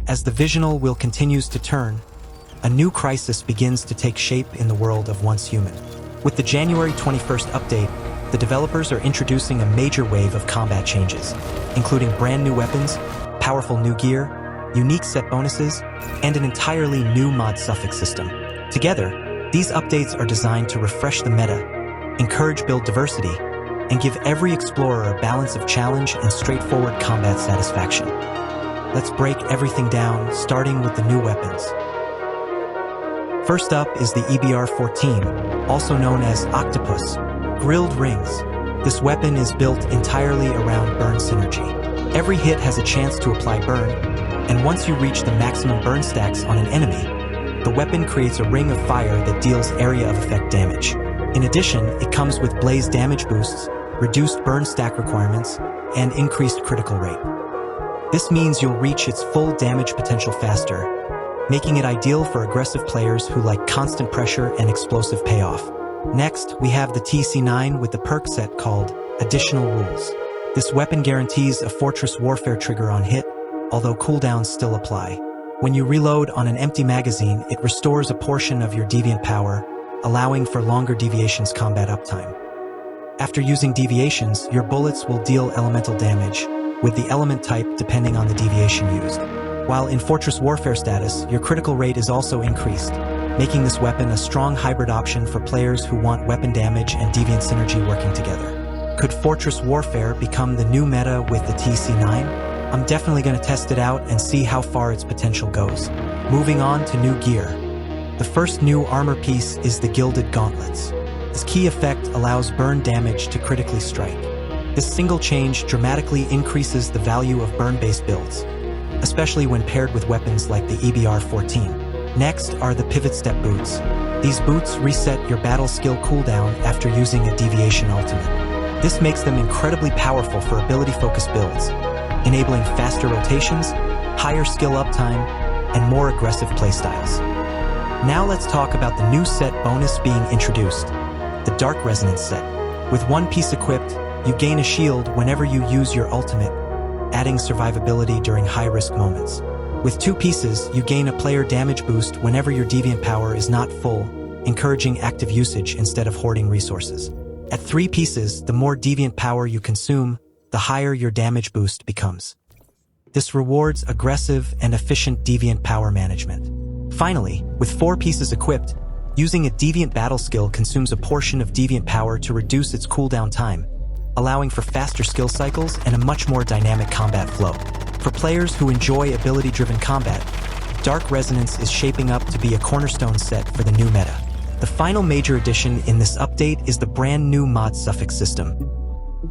As the Visional Wheel continues to turn, a new crisis begins to take shape in the world of Once Human. With the January 21st update, the developers are introducing a major wave of combat changes, including brand new weapons, powerful new gear, unique set bonuses, and an entirely new mod suffix system. Together, these updates are designed to refresh the meta, encourage build diversity, and give every explorer a balance of challenge and straightforward combat satisfaction. Let's break everything down, starting with the new weapons. First up is the EBR-14, also known as Octopus, Grilled Rings. This weapon is built entirely around burn synergy. Every hit has a chance to apply burn, and once you reach the maximum burn stacks on an enemy, the weapon creates a ring of fire that deals area of effect damage. In addition, it comes with blaze damage boosts, reduced burn stack requirements, and increased critical rate. This means you'll reach its full damage potential faster, making it ideal for aggressive players who like constant pressure and explosive payoff. Next, we have the TEC9 with the perk set called Additional Rules. This weapon guarantees a Fortress Warfare trigger on hit, although cooldowns still apply. When you reload on an empty magazine, it restores a portion of your deviant power, allowing for longer deviations combat uptime. After using deviations, your bullets will deal elemental damage, with the element type depending on the deviation used. While in Fortress Warfare status, your critical rate is also increased, making this weapon a strong hybrid option for players who want weapon damage and deviant synergy working together. Could Fortress Warfare become the new meta with the TEC9? I'm definitely going to test it out and see how far its potential goes. Moving on to new gear. The first new armor piece is the Gilded Gauntlets. This key effect allows burn damage to critically strike. This single change dramatically increases the value of burn-based builds, especially when paired with weapons like the EBR-14. Next are the Pivot Step Boots. These boots reset your battle skill cooldown after using a deviation ultimate. This makes them incredibly powerful for ability-focused builds, enabling faster rotations, higher skill uptime, and more aggressive playstyles. Now let's talk about the new set bonus being introduced, the Dark Resonance set. With one piece equipped, you gain a shield whenever you use your ultimate, adding survivability during high-risk moments. With two pieces, you gain a player damage boost whenever your deviant power is not full, encouraging active usage instead of hoarding resources. At three pieces, the more deviant power you consume, the higher your damage boost becomes. This rewards aggressive and efficient deviant power management. Finally, with four pieces equipped, using a deviant battle skill consumes a portion of deviant power to reduce its cooldown time, allowing for faster skill cycles and a much more dynamic combat flow. For players who enjoy ability-driven combat, Dark Resonance is shaping up to be a cornerstone set for the new meta. The final major addition in this update is the brand new mod suffix system.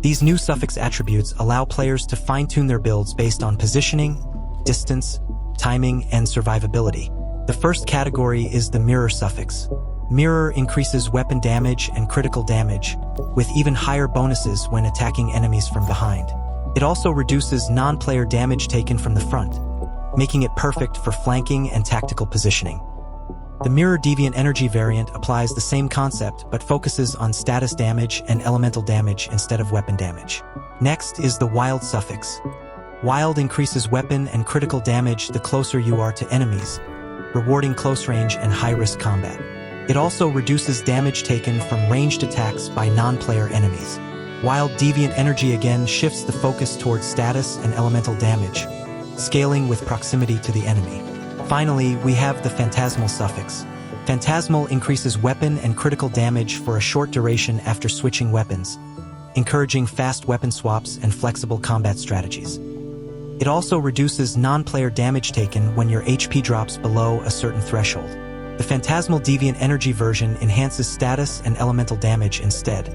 These new suffix attributes allow players to fine-tune their builds based on positioning, distance, timing, and survivability. The first category is the Mirror suffix. Mirror increases weapon damage and critical damage, with even higher bonuses when attacking enemies from behind. It also reduces non-player damage taken from the front, making it perfect for flanking and tactical positioning. The Mirror Deviant Energy variant applies the same concept but focuses on status damage and elemental damage instead of weapon damage. Next is the Wild suffix. Wild increases weapon and critical damage the closer you are to enemies, rewarding close range and high-risk combat. It also reduces damage taken from ranged attacks by non-player enemies. Wild Deviant Energy again shifts the focus towards status and elemental damage, scaling with proximity to the enemy. Finally, we have the Phantasmal suffix. Phantasmal increases weapon and critical damage for a short duration after switching weapons, encouraging fast weapon swaps and flexible combat strategies. It also reduces non-player damage taken when your HP drops below a certain threshold. The Phantasmal Deviant Energy version enhances status and elemental damage instead,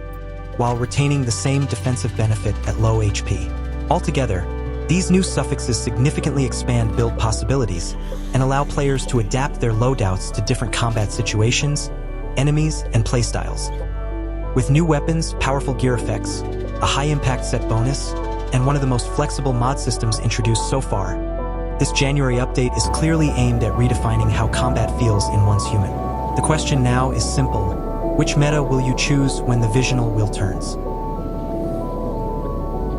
while retaining the same defensive benefit at low HP. Altogether, these new suffixes significantly expand build possibilities and allow players to adapt their loadouts to different combat situations, enemies, and playstyles. With new weapons, powerful gear effects, a high-impact set bonus, and one of the most flexible mod systems introduced so far, this January update is clearly aimed at redefining how combat feels in Once Human. The question now is simple: which meta will you choose when the Visional Wheel turns?